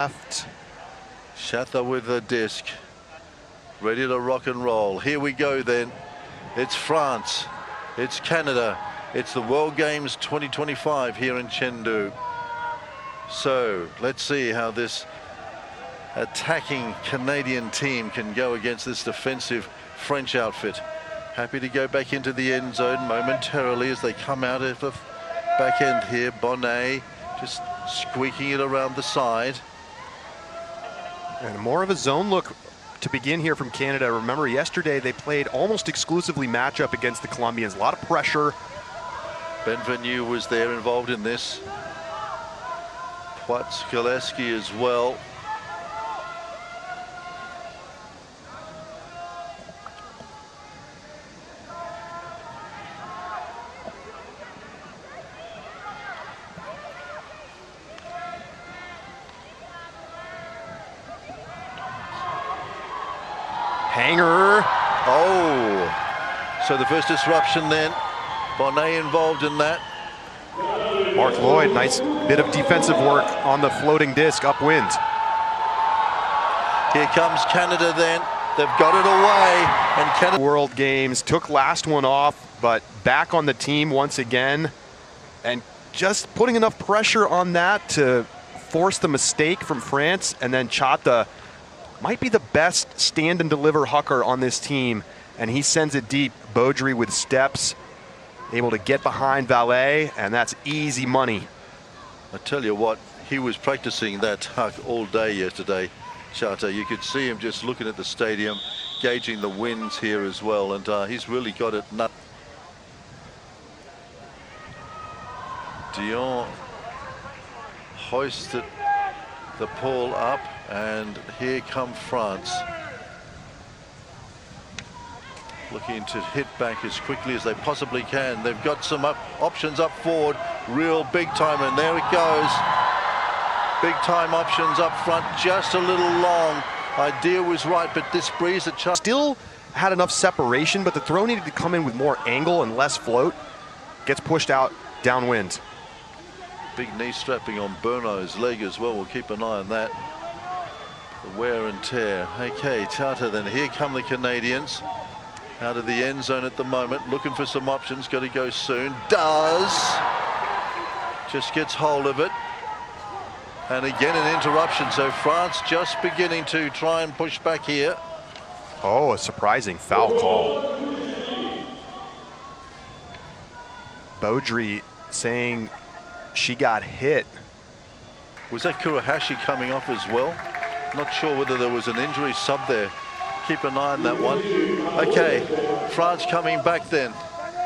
Left. Shatter with the disc, ready to rock and roll. Here we go then. It's France, it's Canada, it's the World Games 2025 here in Chengdu. So let's see how this attacking Canadian team can go against this defensive French outfit. Happy to go back into the end zone momentarily as they come out of the back end here. Bonnet just squeaking it around the side. And more of a zone look to begin here from Canada. Remember, yesterday they played almost exclusively matchup against the Colombians. A lot of pressure. Benvenu was there involved in this. Płatkowski as well. Hanger. Oh, so the first disruption then. Bonnet involved in that. Mark Lloyd, nice bit of defensive work on the floating disc upwind. Here comes Canada then. They've got it away. And Canada. World Games took last one off, but back on the team once again. And just putting enough pressure on that to force the mistake from France. And then Chata might be the best stand and deliver hooker on this team, and he sends it deep. Baudry with steps, able to get behind Valet, and that's easy money. I tell you what, he was practicing that huck all day yesterday, Chata. You could see him just looking at the stadium, gauging the winds here as well, and he's really got it. Dion hoisted the pole up, and here come France, looking to hit back as quickly as they possibly can. They've got some options up forward, real big time, and there it goes. Big time options up front, just a little long. Idea was right, but this breeze at Chata still had enough separation, but the throw needed to come in with more angle and less float. Gets pushed out downwind. Big knee strapping on Bernot's leg as well. We'll keep an eye on that. The wear and tear. Okay, Chata then. Here come the Canadians. Out of the end zone at the moment. Looking for some options. Got to go soon. Does. Just gets hold of it. And again an interruption. So France just beginning to try and push back here. Oh, a surprising foul call. Baudry saying she got hit. Was that Kurohashi coming off as well? Not sure whether there was an injury sub there. Keep an eye on that one. Okay, France coming back then.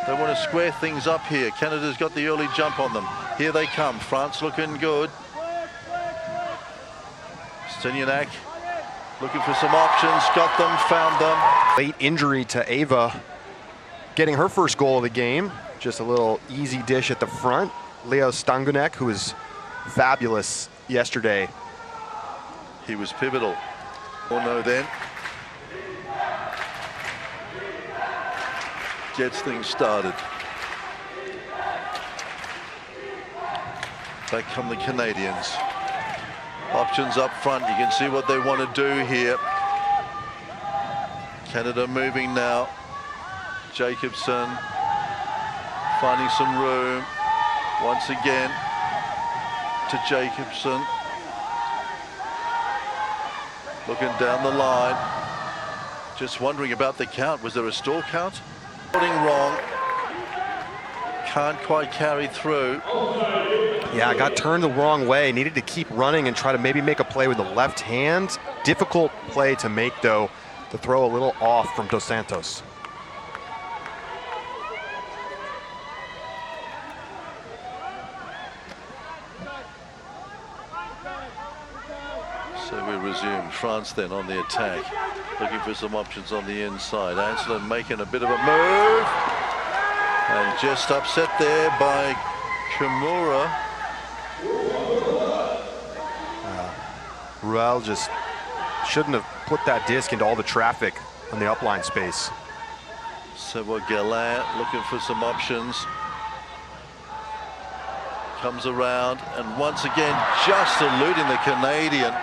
They want to square things up here. Canada's got the early jump on them. Here they come. France looking good. Stenyanak looking for some options. Got them, found them. Late injury to Ava, getting her first goal of the game. Just a little easy dish at the front. Leo Stangunek, who was fabulous yesterday. He was pivotal. Oh no then. Gets things started. Back come the Canadians. Options up front. You can see what they want to do here. Canada moving now. Jacobson finding some room. Once again to Jacobson. Looking down the line. Just wondering about the count. Was there a stall count? Wrong. Can't quite carry through. Yeah, I got turned the wrong way. Needed to keep running and try to maybe make a play with the left hand. Difficult play to make, though. The throw a little off from Dos Santos. So we resume. France then on the attack. Looking for some options on the inside. Anselin making a bit of a move. And just upset there by Kimura. Ruel just shouldn't have put that disc into all the traffic on the upline space. So Gallant looking for some options. Comes around and once again just eluding the Canadian.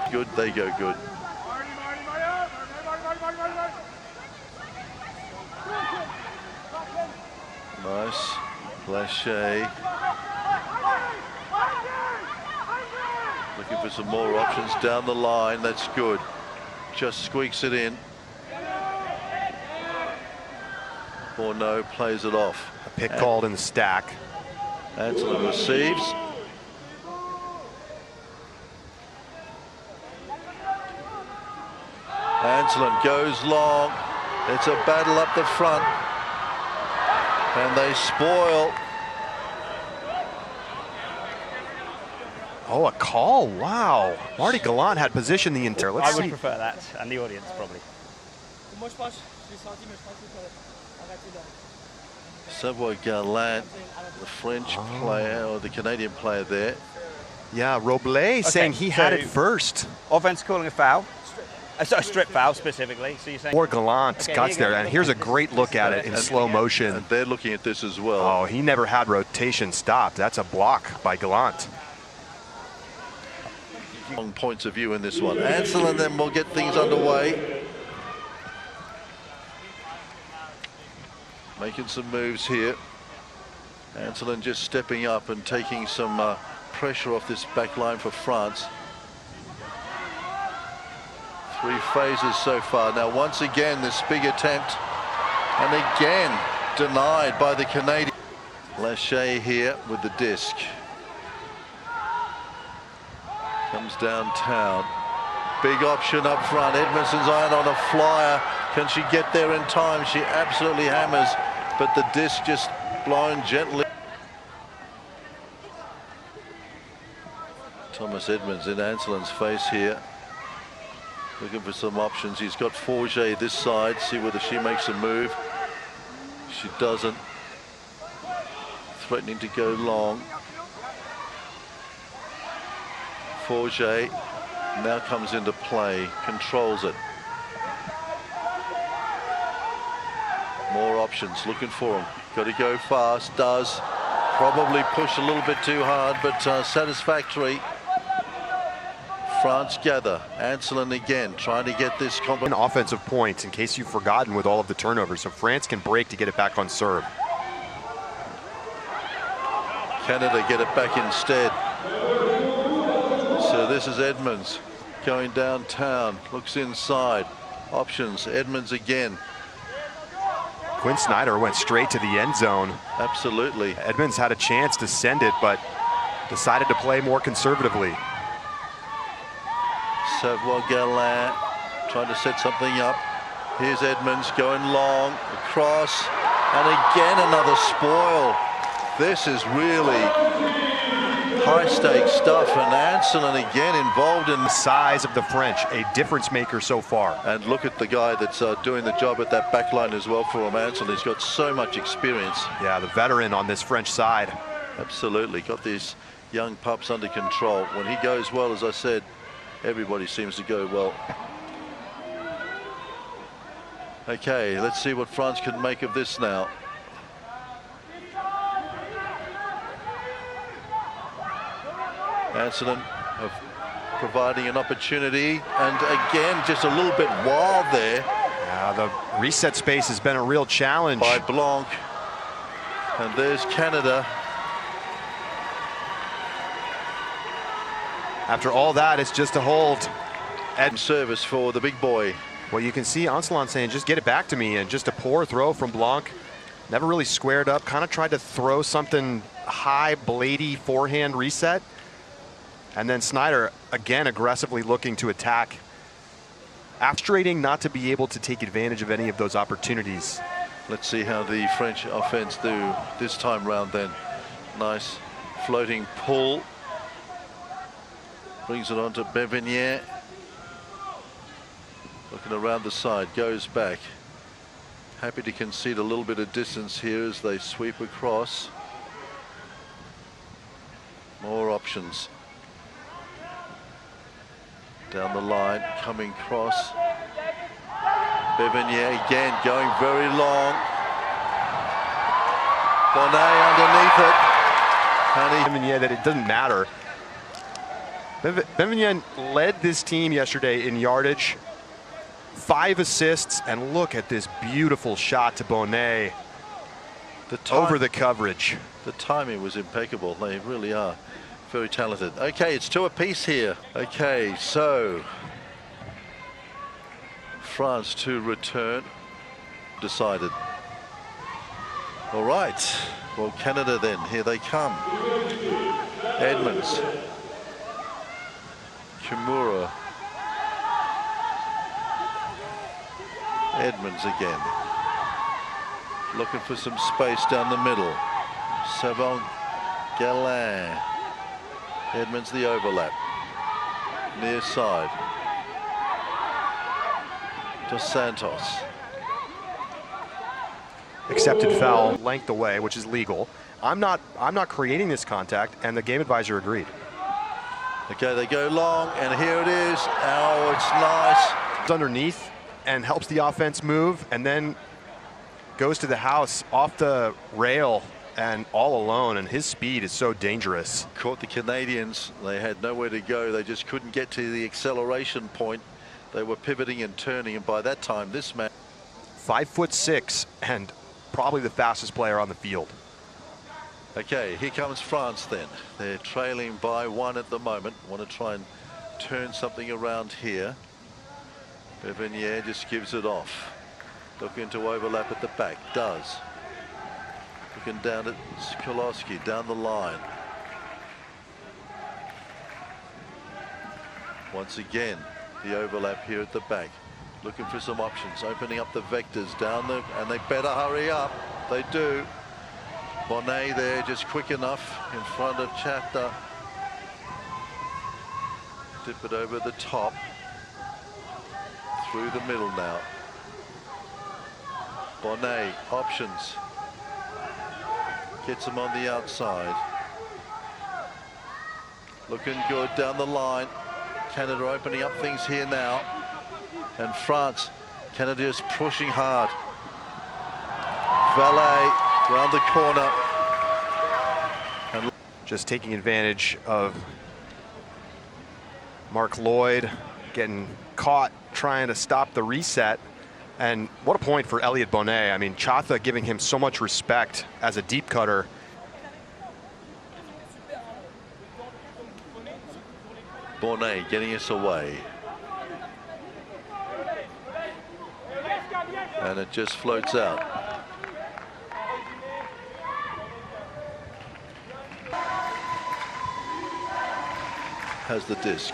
Good, they go good. Nice. Lachey. Looking for some more options down the line. That's good. Just squeaks it in. Bourneau plays it off. A pick called in the stack. Anselin receives. Anselin goes long. It's a battle up the front. And they spoil. Oh, a call. Wow. Marty Gallant had position the entire. Let's I see. would prefer that, and the audience probably. Savoy Gallant, the French player, or the Canadian player there. Yeah, Roblet saying he had it first. Offense calling a foul. A strip foul specifically. So you're saying. Poor Gallant guts there, and here's a great look at it in slow motion. And they're looking at this as well. Oh, he never had rotation stopped. That's a block by Gallant. Long points of view in this one. Anselin then will get things underway. Making some moves here. Anselin just stepping up and taking some pressure off this back line for France. 3 phases so far. Now once again this big attempt, and again denied by the Canadian. Lachey here with the disc. Comes downtown. Big option up front. Edmondson's iron on a flyer. Can she get there in time? She absolutely hammers, but the disc just blown gently. Thomas Edmonds in Anselin's face here. Looking for some options. He's got Forget this side. See whether she makes a move. She doesn't. Threatening to go long. Forget now comes into play, controls it. More options, looking for him. Got to go fast, does. Probably pushed a little bit too hard, but satisfactory. France gather. Anselin again, trying to get this Offensive points, in case you've forgotten, with all of the turnovers, so France can break to get it back on serve. Canada get it back instead. So this is Edmonds going downtown, looks inside. Options, Edmonds again. Quinn Snyder went straight to the end zone. Absolutely. Edmonds had a chance to send it, but decided to play more conservatively. Savoy Gallant trying to set something up. Here's Edmonds going long, across, and again another spoil. This is really high-stakes stuff, and Anselin again involved in the size of the French, a difference maker so far. And look at the guy that's doing the job at that back line as well for him. Anselin, he's got so much experience. Yeah, the veteran on this French side. Absolutely, got these young pups under control. When he goes well, as I said, everybody seems to go well. Okay, let's see what France can make of this now. Anselin providing an opportunity, and again just a little bit wild there. Yeah, the reset space has been a real challenge. By Blanc. And there's Canada. After all that, it's just a hold. Service for the big boy. Well, you can see Anselin saying, just get it back to me, and just a poor throw from Blanc. Never really squared up, kind of tried to throw something high, bladey forehand reset. And then Snyder, again, aggressively looking to attack. Frustrating not to be able to take advantage of any of those opportunities. Let's see how the French offense do this time round then. Nice floating pull. Brings it on to Bevinier. Looking around the side, goes back. Happy to concede a little bit of distance here as they sweep across. More options. Down the line, coming cross. Bevinier again going very long. Bonnet underneath it. Benvigné that it doesn't matter. Benvigné led this team yesterday in yardage, 5 assists, and look at this beautiful shot to Bonnet over the coverage. The timing was impeccable. They really are very talented. Okay, it's 2 apiece here. Okay, so France to return. Decided. All right. Well, Canada then. Here they come. Edmonds. Kimura. Edmonds again. Looking for some space down the middle. Savon Galin. Edmonds the overlap. Near side. Dos Santos. Accepted foul length away, which is legal. I'm not creating this contact, and the game advisor agreed. Okay, they go long, and here it is. Oh, it's nice. It's underneath and helps the offense move, and then goes to the house off the rail and all alone, and his speed is so dangerous. Caught the Canadians. They had nowhere to go. They just couldn't get to the acceleration point. They were pivoting and turning, and by that time, this man. 5'6" and probably the fastest player on the field. Okay, here comes France then. They're trailing by 1 at the moment. Want to try and turn something around here. Benvigné just gives it off. Looking to overlap at the back. Does. Looking down at Skolowski down the line. Once again, the overlap here at the back. Looking for some options, opening up the vectors down the, and they better hurry up. They do. Bonnet there, just quick enough in front of Chata. Dip it over the top. Through the middle now. Bonnet, options. Gets him on the outside. Looking good down the line. Canada opening up things here now. And France, Canada is pushing hard. Valet round the corner. And just taking advantage of Mark Lloyd getting caught trying to stop the reset. And what a point for Elliot Bonnet. I mean, Chata giving him so much respect as a deep cutter. Bonnet getting us away. And it just floats out. Has the disc.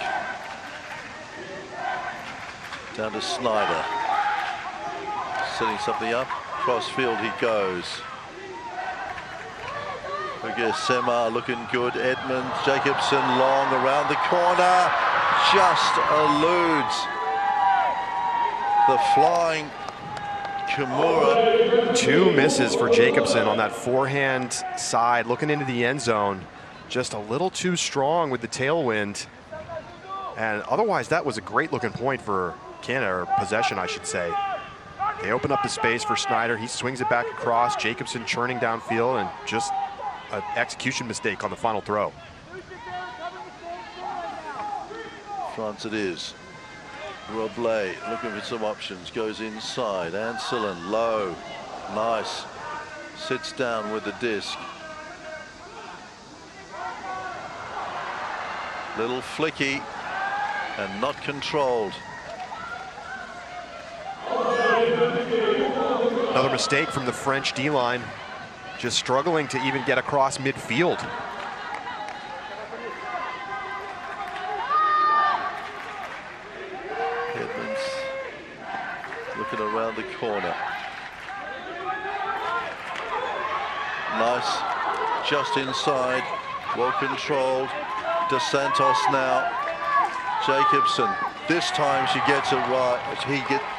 Down to Snyder. Setting something up. Cross field he goes. Okay, Semar looking good. Edmonds, Jacobson long around the corner. Just eludes the flying Kimura. 2 misses for Jacobson on that forehand side, looking into the end zone. Just a little too strong with the tailwind. And otherwise, that was a great looking point for Canada, or possession, I should say. They open up the space for Snyder. He swings it back across. Jacobson churning downfield, and just an execution mistake on the final throw. France it is. Roblé looking for some options, goes inside. Anselin low, nice. Sits down with the disc. Little flicky and not controlled. Another mistake from the French D-line, just struggling to even get across midfield. Edmonds looking around the corner. Nice, just inside, well controlled. Dos Santos now. Jacobson, this time she gets it right.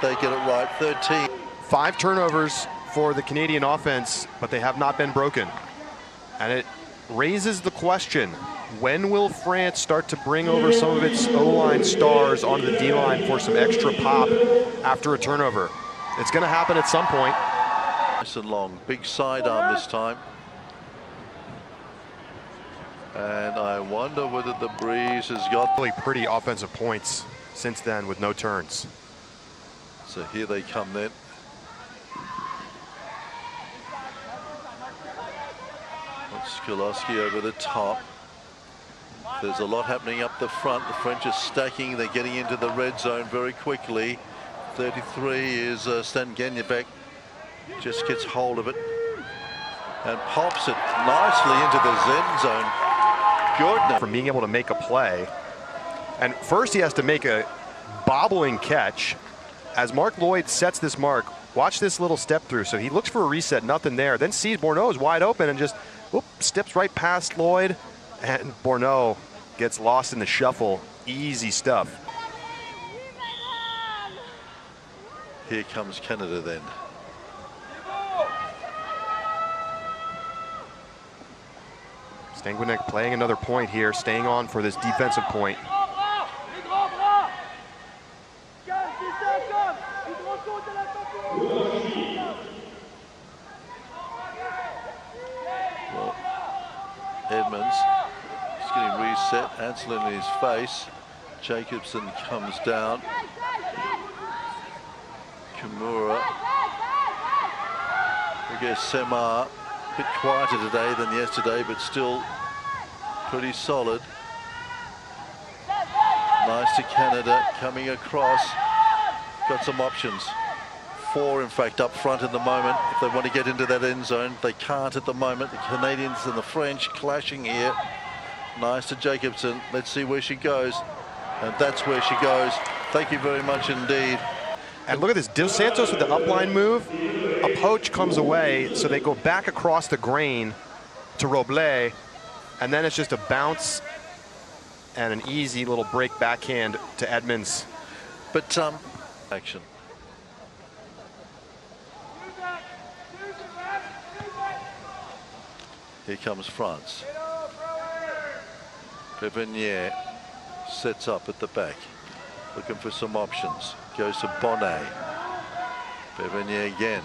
They get it right. 13. 5 turnovers for the Canadian offense, but they have not been broken. And it raises the question, when will France start to bring over some of its O-line stars onto the D-line for some extra pop after a turnover? It's going to happen at some point. Nice and long, big sidearm this time. And I wonder whether the breeze has got. Really pretty offensive points since then with no turns. So here they come then. Skolowski over the top. There's a lot happening up the front. The French are stacking. They're getting into the red zone very quickly. 33 is Stangenjebek. Just gets hold of it and pops it nicely into the zen zone. Jordan. From being able to make a play. And first he has to make a bobbling catch. As Mark Lloyd sets this mark, watch this little step through. So he looks for a reset, nothing there. Then sees Bourneau is wide open and just steps right past Lloyd. And Bourneau gets lost in the shuffle. Easy stuff. Here comes Canada then. Stanguinek playing another point here, staying on for this defensive point. Well, Edmonds is getting reset. Ansel in his face. Jacobson comes down. Kimura. I guess Semar. A bit quieter today than yesterday, but still pretty solid. Nice to Canada coming across. Got some options. 4, in fact, up front at the moment. If they want to get into that end zone, they can't at the moment. The Canadians and the French clashing here. Nice to Jacobson. Let's see where she goes. And that's where she goes. Thank you very much indeed. And look at this, Dos Santos with the upline move. A poach comes away, so they go back across the grain to Robles, and then it's just a bounce and an easy little break backhand to Edmonds. But action. Here comes France. Pevenier sets up at the back, looking for some options. Goes to Bonnet. Pevenier again.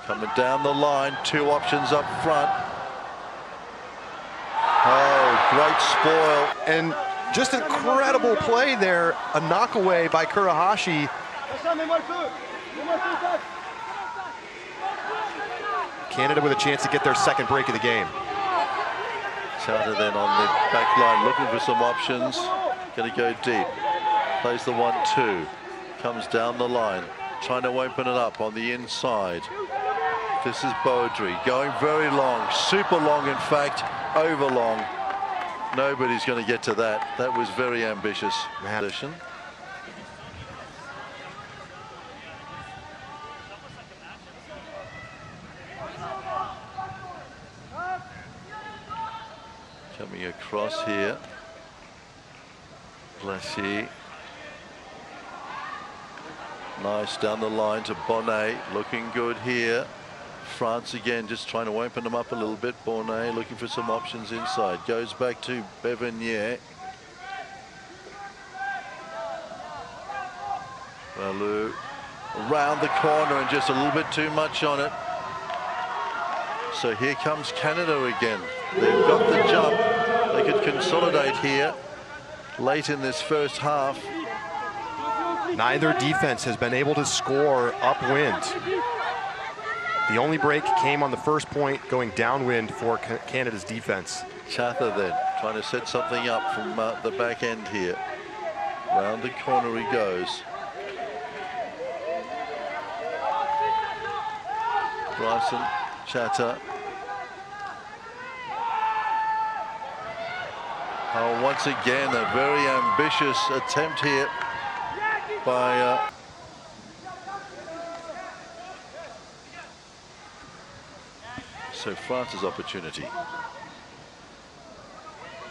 Coming down the line, 2 options up front. Oh, great spoil. And just incredible play there. A knockaway by Kurahashi. Canada with a chance to get their second break of the game. Chata then on the back line, looking for some options. Going to go deep. Plays the 1-2. Comes down the line, trying to open it up on the inside. This is Baudry going very long, super long, in fact, over long. Nobody's going to get to that. That was very ambitious. Position. Coming across here. Glacier. Nice down the line to Bonnet, looking good here. France again, just trying to open them up a little bit. Bonnet looking for some options inside. Goes back to Bevenier. Valou around the corner and just a little bit too much on it. So here comes Canada again. They've got the jump. They could consolidate here late in this first half. Neither defense has been able to score upwind. The only break came on the first point, going downwind for Canada's defense. Chata then trying to set something up from the back end here. Round the corner he goes. Bryson, Chata. Oh, once again, a very ambitious attempt here by so France's opportunity.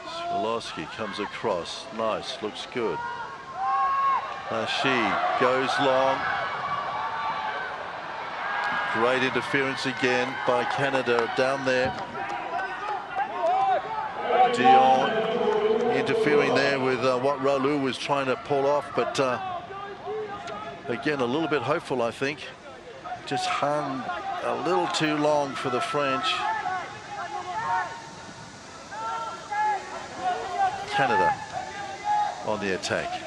Skolowski comes across. Nice, looks good. She goes long. Great interference again by Canada down there. Dion interfering there with what Raoult was trying to pull off, but again, a little bit hopeful, I think. Just hung a little too long for the French. Canada on the attack.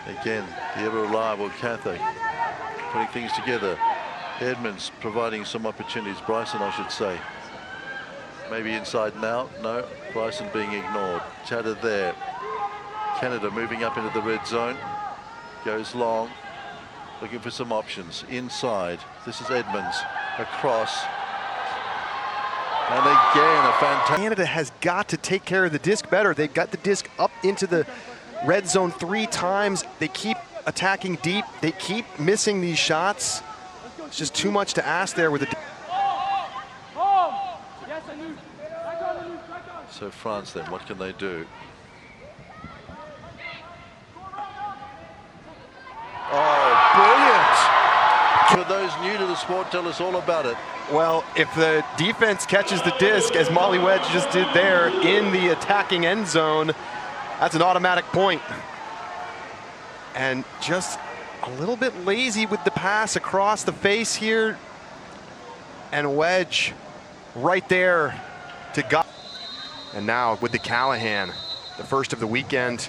Again, the ever-reliable Cathay putting things together. Edmonds providing some opportunities. Bryson, I should say. Maybe inside now. No, Bryson being ignored. Chatter there. Canada moving up into the red zone. Goes long. Looking for some options. Inside. This is Edmonds. Across. And again, a fantastic... Canada has got to take care of the disc better. They got the disc up into the red zone 3 times. They keep attacking deep. They keep missing these shots. It's just too much to ask there with the... So France then, what can they do? Oh, brilliant! For those new to the sport, tell us all about it. Well, if the defense catches the disc, as Molly Wedge just did there, in the attacking end zone, that's an automatic point. And just a little bit lazy with the pass across the face here. And Wedge right there to gut. And now with the Callahan, the first of the weekend.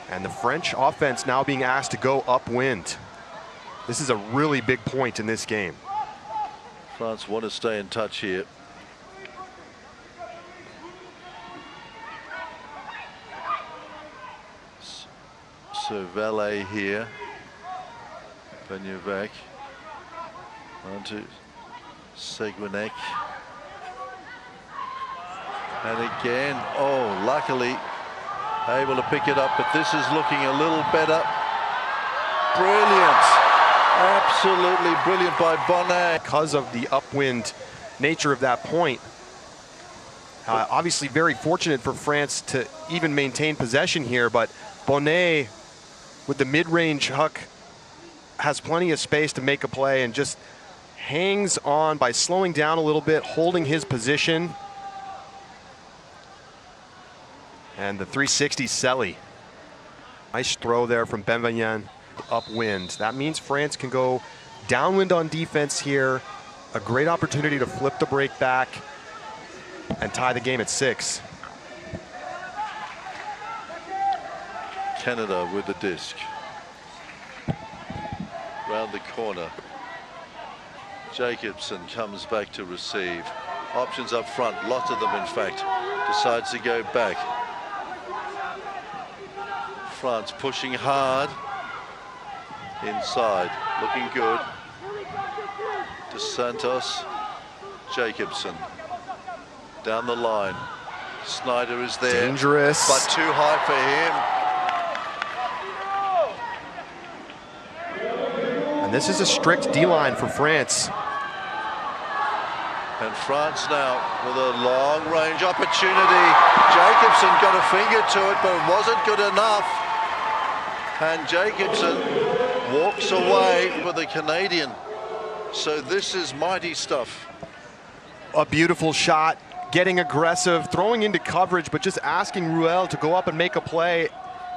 And the French offense now being asked to go upwind. This is a really big point in this game. France want to stay in touch here. So Valet here. Benuvec. On to Seguinec. And again, oh, luckily able to pick it up, but this is looking a little better. Brilliant. Absolutely brilliant by Bonnet. Because of the upwind nature of that point. Obviously very fortunate for France to even maintain possession here, but Bonnet with the mid-range hook has plenty of space to make a play and just hangs on by slowing down a little bit, holding his position. And the 360 Selly. Nice throw there from Benvignan. Upwind. That means France can go downwind on defense here. A great opportunity to flip the break back and tie the game at 6. Canada with the disc. Round the corner. Jacobson comes back to receive. Options up front, lots of them in fact. Decides to go back. France pushing hard. Inside, looking good. De Santos, Jacobson. Down the line. Snyder is there. Dangerous. But too high for him. And this is a strict D-line for France. And France now with a long-range opportunity. Jacobson got a finger to it, but it wasn't good enough. And Jacobson walks away with a Canadian. So this is mighty stuff. A beautiful shot, getting aggressive, throwing into coverage, but just asking Ruel to go up and make a play.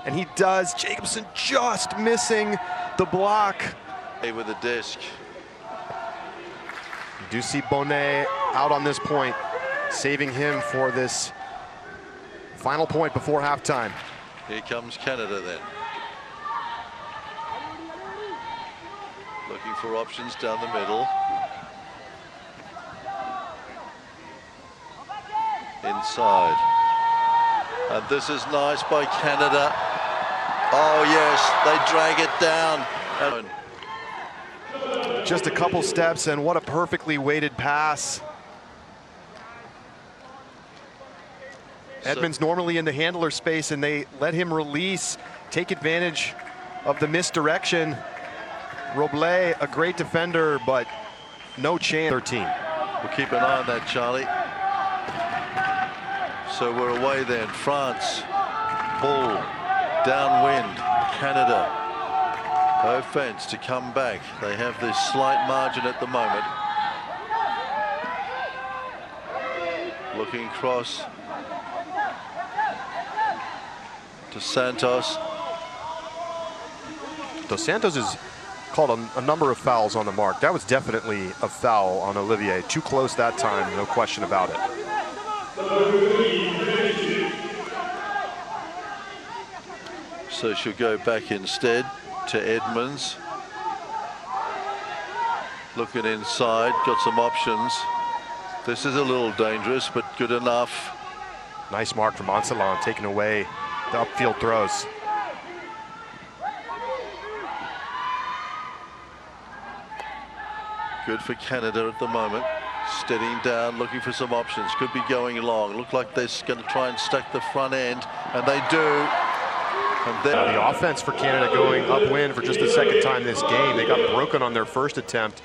And he does. Jacobson just missing the block. With the disc. You do see Bonnet out on this point, saving him for this final point before halftime. Here comes Canada then. Looking for options down the middle. Inside. And this is nice by Canada. Oh yes, they drag it down. Just a couple steps, and what a perfectly weighted pass. Edmonds normally in the handler space, and they let him release, take advantage of the misdirection. Roblet, a great defender, but no chance. 13. We'll keep an eye on that, Charlie. So we're away then. France, ball, downwind, Canada. Offense to come back. They have this slight margin at the moment. Looking across to Santos. Dos Santos has called a number of fouls on the mark. That was definitely a foul on Olivier. Too close that time, no question about it. So she'll go back instead to Edmonds. Looking inside, got some options. This is a little dangerous, but good enough. Nice mark from Ancelon, taking away the upfield throws. Good for Canada at the moment. Steadying down, looking for some options. Could be going long. Look like they're going to try and stack the front end, and they do. And then the offense for Canada going upwind for just the second time this game. They got broken on their first attempt.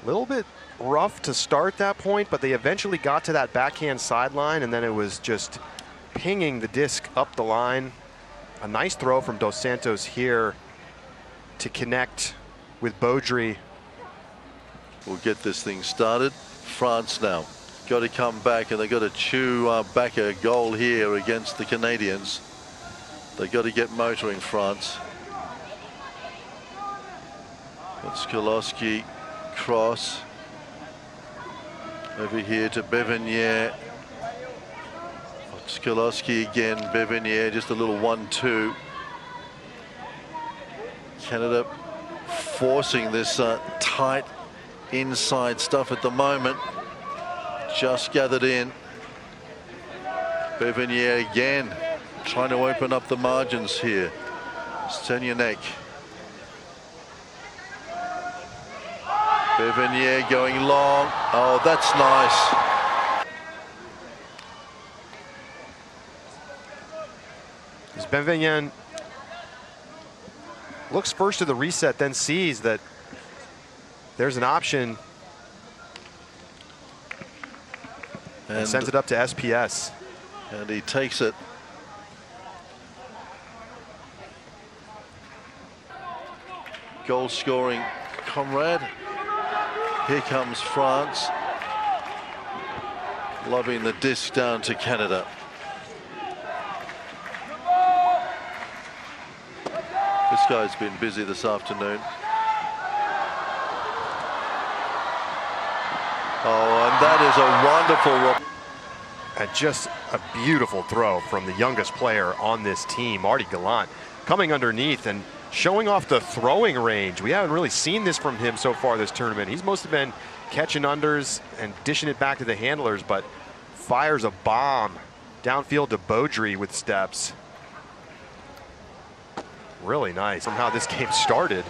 A little bit rough to start that point, but they eventually got to that backhand sideline, and then it was just pinging the disc up the line. A nice throw from Dos Santos here to connect with Baudry. We'll get this thing started. France now got to come back, and they got to chew back a goal here against the Canadians. They got to get motoring, France. That's Kolosky, cross over here to Bevenier. Kolosky again, Bevenier, just a little 1-2. Canada forcing this tight inside stuff at the moment. Just gathered in. Bevenier again, trying to open up the margins here. Stenyanek. Bevenier going long. Oh, that's nice. As Benvenien looks first to the reset, then sees that there's an option and sends it up to SPS. And he takes it. Goal scoring comrade. Here comes France. Lobbing the disc down to Canada. This guy's been busy this afternoon. Oh, and that is a wonderful. And just a beautiful throw from the youngest player on this team, Marty Gallant, coming underneath and showing off the throwing range. We haven't really seen this from him so far this tournament. He's mostly been catching unders and dishing it back to the handlers, but fires a bomb downfield to Baudry with steps. Really nice from how this game started.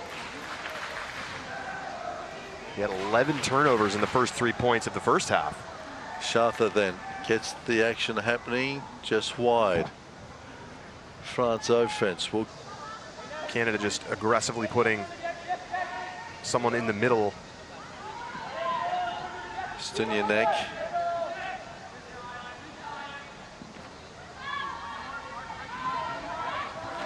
He had 11 turnovers in the first 3 points of the first half. Charter then gets the action happening just wide. France offense will. Canada just aggressively putting someone in the middle. Stenyanek.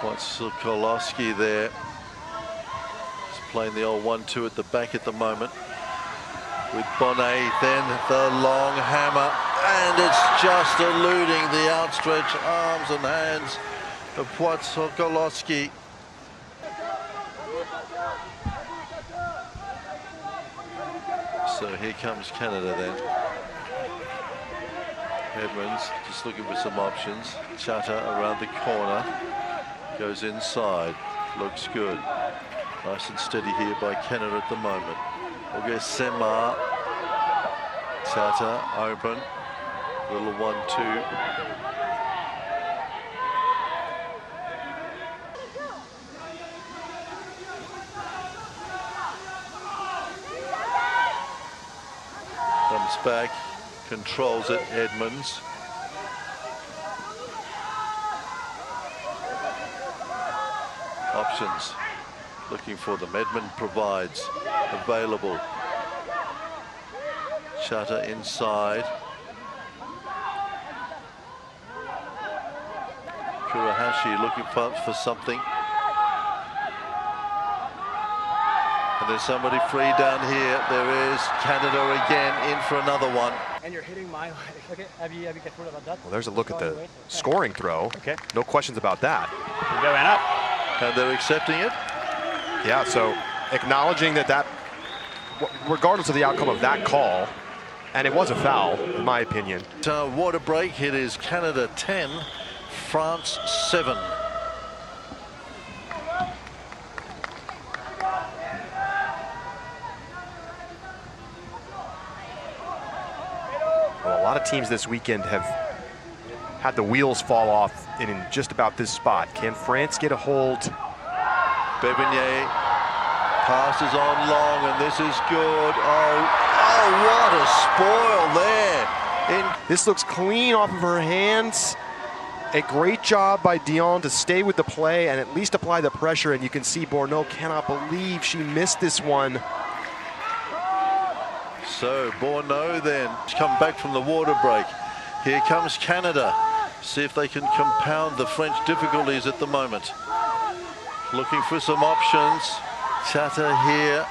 What's Kolosky there? He's playing the old 1-2 at the back at the moment. With Bonnet, then the long hammer, and it's just eluding the outstretched arms and hands of Kolosky. So here comes Canada then. Edmonds just looking for some options. Chatter around the corner. Goes inside. Looks good. Nice and steady here by Canada at the moment. Auguste Semar. Chatter open. Little 1-2. Comes back, controls it, Edmonds. Options, looking for them. Edmund provides, available. Shutter inside. Kurahashi looking for something. And there's somebody free down here. There is Canada again in for another one. And you're hitting my line. Okay, have you careful about that? Well, there's a look at the scoring throw. Okay. No questions about that. We're going up. And they're accepting it. Yeah, so acknowledging that regardless of the outcome of that call, and it was a foul, in my opinion. Water break. It is Canada 10, France 7. Well, a lot of teams this weekend have had the wheels fall off in just about this spot. Can France get a hold? Bevigné passes on long, and this is good. Oh, what a spoil there. This looks clean off of her hands. A great job by Dion to stay with the play and at least apply the pressure, and you can see Bourneau cannot believe she missed this one. So Bourneau then come back from the water break. Here comes Canada. See if they can compound the French difficulties at the moment. Looking for some options. Chatter here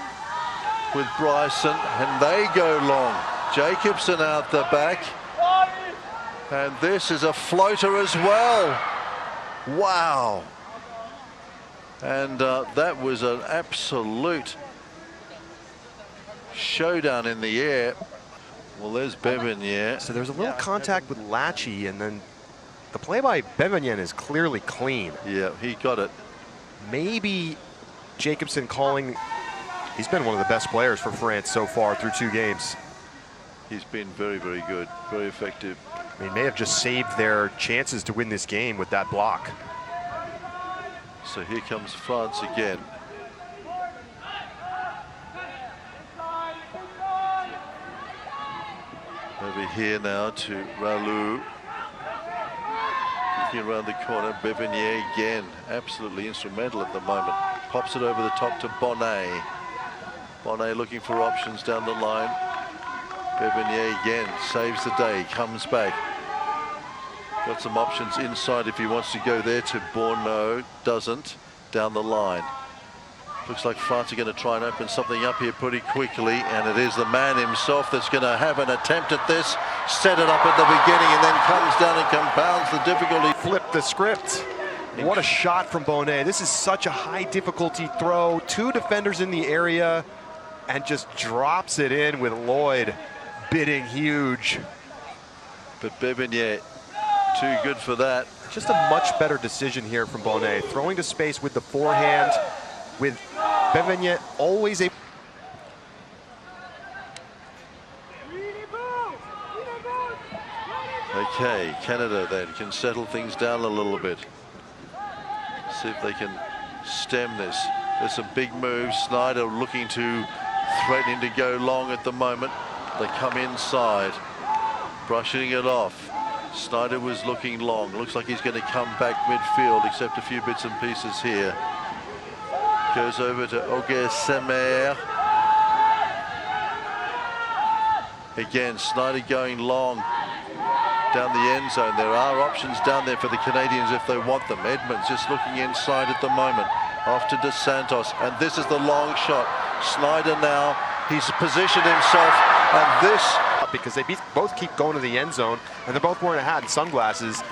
with Bryson, and they go long. Jacobson out the back. And this is a floater as well. Wow. And that was an absolute showdown in the air. Well, there's Bevigné. So there's a little contact with Lachey, and then the play by Bevigné is clearly clean. Yeah, he got it. Maybe Jacobson calling. He's been one of the best players for France so far through 2 games. He's been very, very good, very effective. I mean, may have just saved their chances to win this game with that block. So here comes France again. Over here now to Raoult. Looking around the corner, Bevigné again, absolutely instrumental at the moment. Pops it over the top to Bonnet. Bonnet looking for options down the line. Bevigné again saves the day, comes back. Got some options inside if he wants to go there to Bourneau. Doesn't. Down the line. Looks like France are going to try and open something up here pretty quickly, and it is the man himself that's going to have an attempt at this. Set it up at the beginning and then comes down and compounds the difficulty. Flip the script. What a shot from Bonnet. This is such a high difficulty throw. 2 defenders in the area and just drops it in with Lloyd bidding huge. But Bevigné, too good for that. Just a much better decision here from Bonnet. Throwing to space with the forehand, with Bevigné always a... Okay, Canada then can settle things down a little bit. See if they can stem this. There's some big moves. Snyder looking to threatening to go long at the moment. They come inside, brushing it off. Snyder was looking long. Looks like he's going to come back midfield, except a few bits and pieces here. Goes over to Auger-Semer. Again, Snyder going long down the end zone. There are options down there for the Canadians if they want them. Edmonds just looking inside at the moment. Off to Dos Santos, and this is the long shot. Snyder now, he's positioned himself, and this... Because they both keep going to the end zone, and they're both wearing a hat and sunglasses.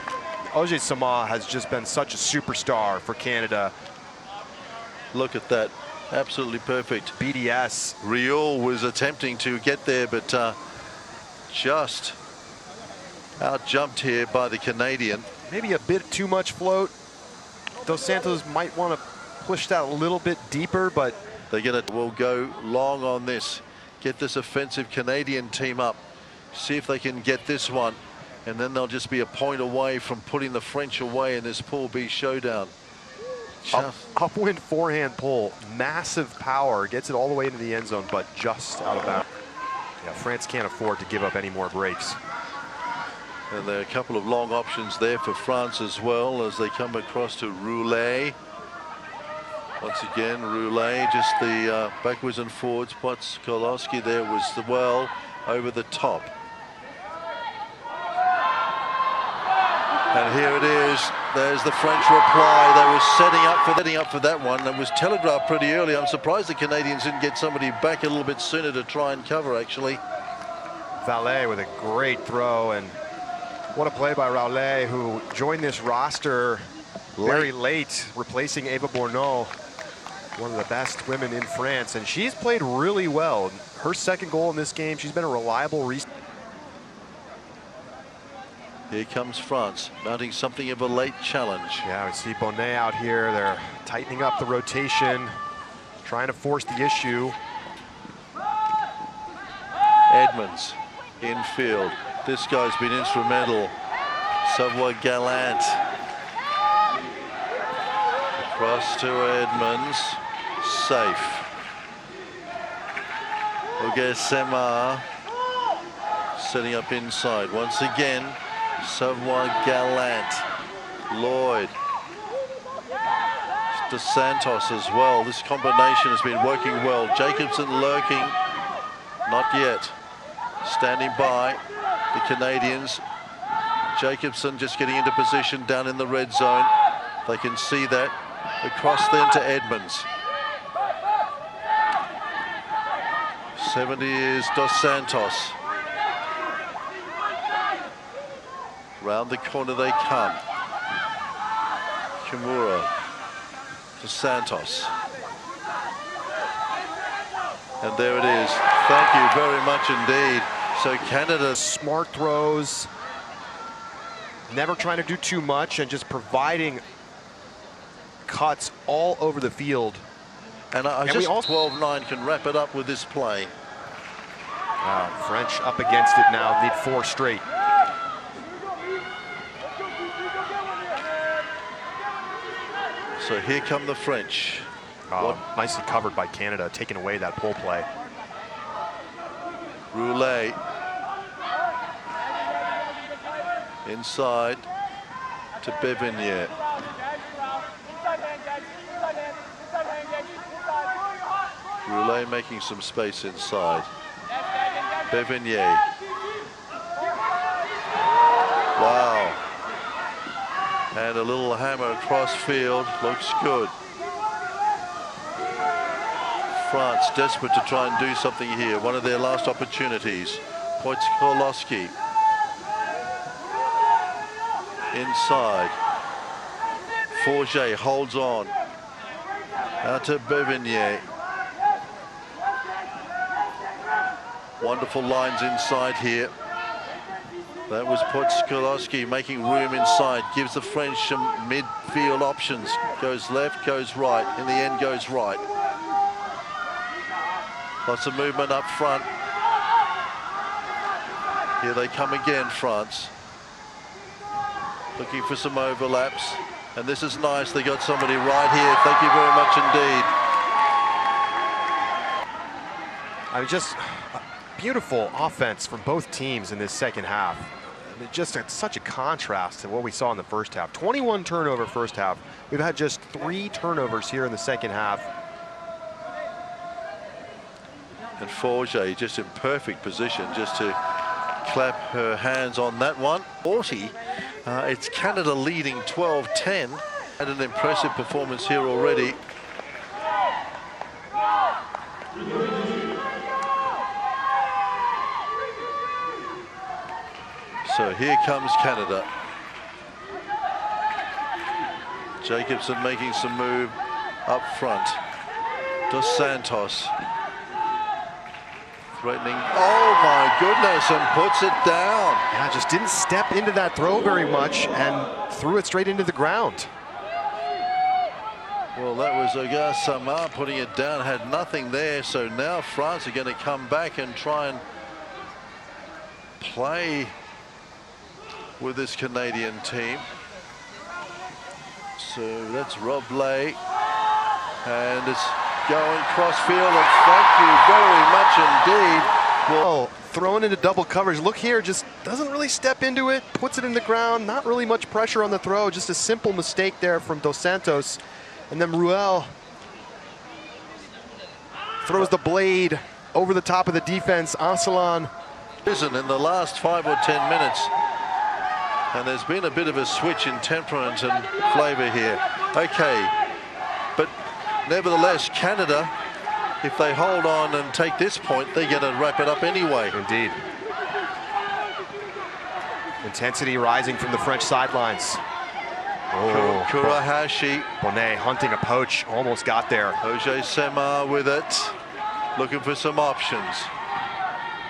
Auger-Semer has just been such a superstar for Canada. Look at that, absolutely perfect. BDS. Riol was attempting to get there, but just out-jumped here by the Canadian. Maybe a bit too much float. Dos Santos might want to push that a little bit deeper, but they're gonna will go long on this. Get this offensive Canadian team up. See if they can get this one, and then they'll just be a point away from putting the French away in this Pool B showdown. Upwind forehand pull, massive power, gets it all the way into the end zone, but just out of bounds. Yeah, France can't afford to give up any more breaks. And there are a couple of long options there for France as well as they come across to Roulet. Once again, Roulet, just the backwards and forwards. Podkolowski there was the well over the top. And here it is. There's the French reply. They were setting up for that one. It was telegraphed pretty early. I'm surprised the Canadians didn't get somebody back a little bit sooner to try and cover, actually. Valet with a great throw, and what a play by Roulet, who joined this roster very late, replacing Eva Bourneau. one of the best women in France, and she's played really well. Her second goal in this game, she's been a reliable Here comes France, mounting something of a late challenge. Yeah, we see Bonnet out here. They're tightening up the rotation, trying to force the issue. Edmonds, infield. This guy's been instrumental. Savoy Gallant. Across to Edmonds. Safe. Ogesema setting up inside. Once again, Savoy Gallant. Lloyd. Dos Santos as well. This combination has been working well. Jacobson lurking. Not yet. Standing by the Canadians. Jacobson just getting into position down in the red zone. They can see that. Across then to Edmonds. 70 is Dos Santos. Round the corner they come. Kimura. Dos Santos. And there it is. Thank you very much indeed. So Canada. Smart throws, never trying to do too much, and just providing cuts all over the field. And I just 12-9 can wrap it up with this play. French up against it now, need 4 straight. So here come the French. Nicely covered by Canada, taking away that pull play. Roulet. Inside to Bevignier. Roulet making some space inside. Bevignier. Wow. And a little hammer across field. Looks good. France desperate to try and do something here. One of their last opportunities. Wojciechowski. Inside. Forget holds on. Out to Bevignier. Wonderful lines inside here. That was Podkolowski making room inside. Gives the French some midfield options. Goes left, goes right. In the end, goes right. Lots of movement up front. Here they come again, France. Looking for some overlaps. And this is nice. They got somebody right here. Thank you very much indeed. I mean, just beautiful offense from both teams in this second half. I mean, just such a contrast to what we saw in the first half. 21 turnover first half. We've had just 3 turnovers here in the second half. And Forget just in perfect position just to clap her hands on that one. 40. It's Canada leading 12-10. Had an impressive performance here already. So here comes Canada. Jacobson making some move up front. Dos Santos. Threatening. Oh my goodness, and puts it down. Yeah, just didn't step into that throw very much and threw it straight into the ground. Well, that was Ogasama putting it down, had nothing there. So now France are going to come back and try and play with this Canadian team. So that's Rob Lay. And it's going cross field, and thank you very much indeed. Well, throwing into double coverage. Look here, just doesn't really step into it, puts it in the ground. Not really much pressure on the throw, just a simple mistake there from Dos Santos. And then Ruel throws the blade over the top of the defense. Ancelan. Risen in the last 5 or 10 minutes. And there's been a bit of a switch in temperament and flavor here. Okay, but nevertheless, Canada, if they hold on and take this point, they're going to wrap it up anyway. Indeed. Intensity rising from the French sidelines. Oh, Kurahashi. Bonnet hunting a poach, almost got there. Jose Semar with it, looking for some options.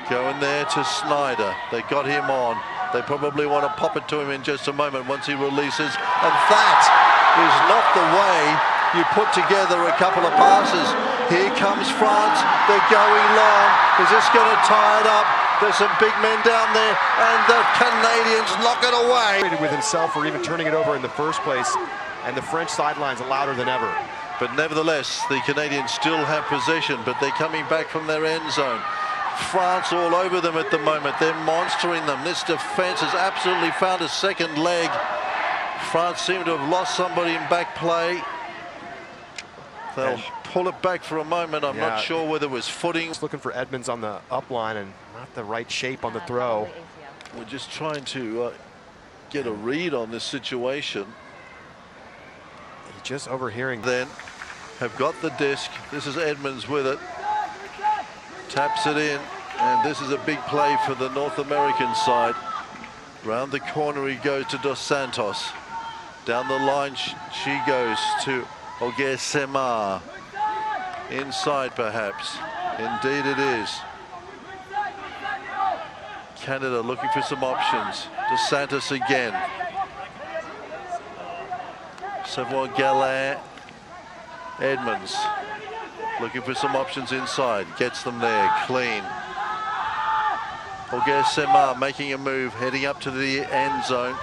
Going there to Snyder. They got him on. They probably want to pop it to him in just a moment once he releases. And that is not the way you put together a couple of passes. Here comes France. They're going long. Is this going to tie it up? There's some big men down there, and the Canadians lock it away. With himself for even turning it over in the first place, and the French sidelines louder than ever. But nevertheless, the Canadians still have possession, but they're coming back from their end zone. France all over them at the moment. They're monstering them. This defense has absolutely found a second leg. France seem to have lost somebody in back play. They'll pull it back for a moment. I'm not sure whether it was footing. Just looking for Edmonds on the up line and not the right shape on the throw. We're just trying to get a read on this situation. Just overhearing. Then have got the disc. This is Edmonds with it. Taps it in, and this is a big play for the North American side. Round the corner he goes to Dos Santos. Down the line she goes to Jose Semar. Inside perhaps. Indeed it is. Canada looking for some options. Dos Santos again. Savoie-Galin. Edmonds looking for some options inside. Gets them there, clean. Jose Semar making a move, heading up to the end zone.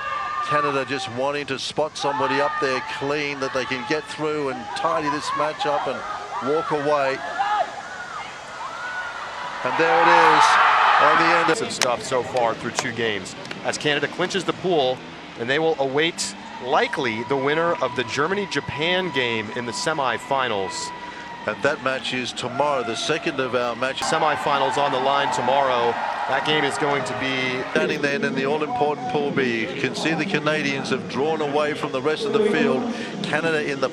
Canada just wanting to spot somebody up there clean that they can get through and tidy this match up and walk away. And there it is on the end of stuff so far through 2 games. As Canada clinches the pool, and they will await likely the winner of the Germany-Japan game in the semifinals. And that match is tomorrow, the second of our matches. Semifinals on the line tomorrow. That game is going to be standing there in the all-important Pool B. You can see the Canadians have drawn away from the rest of the field. Canada in the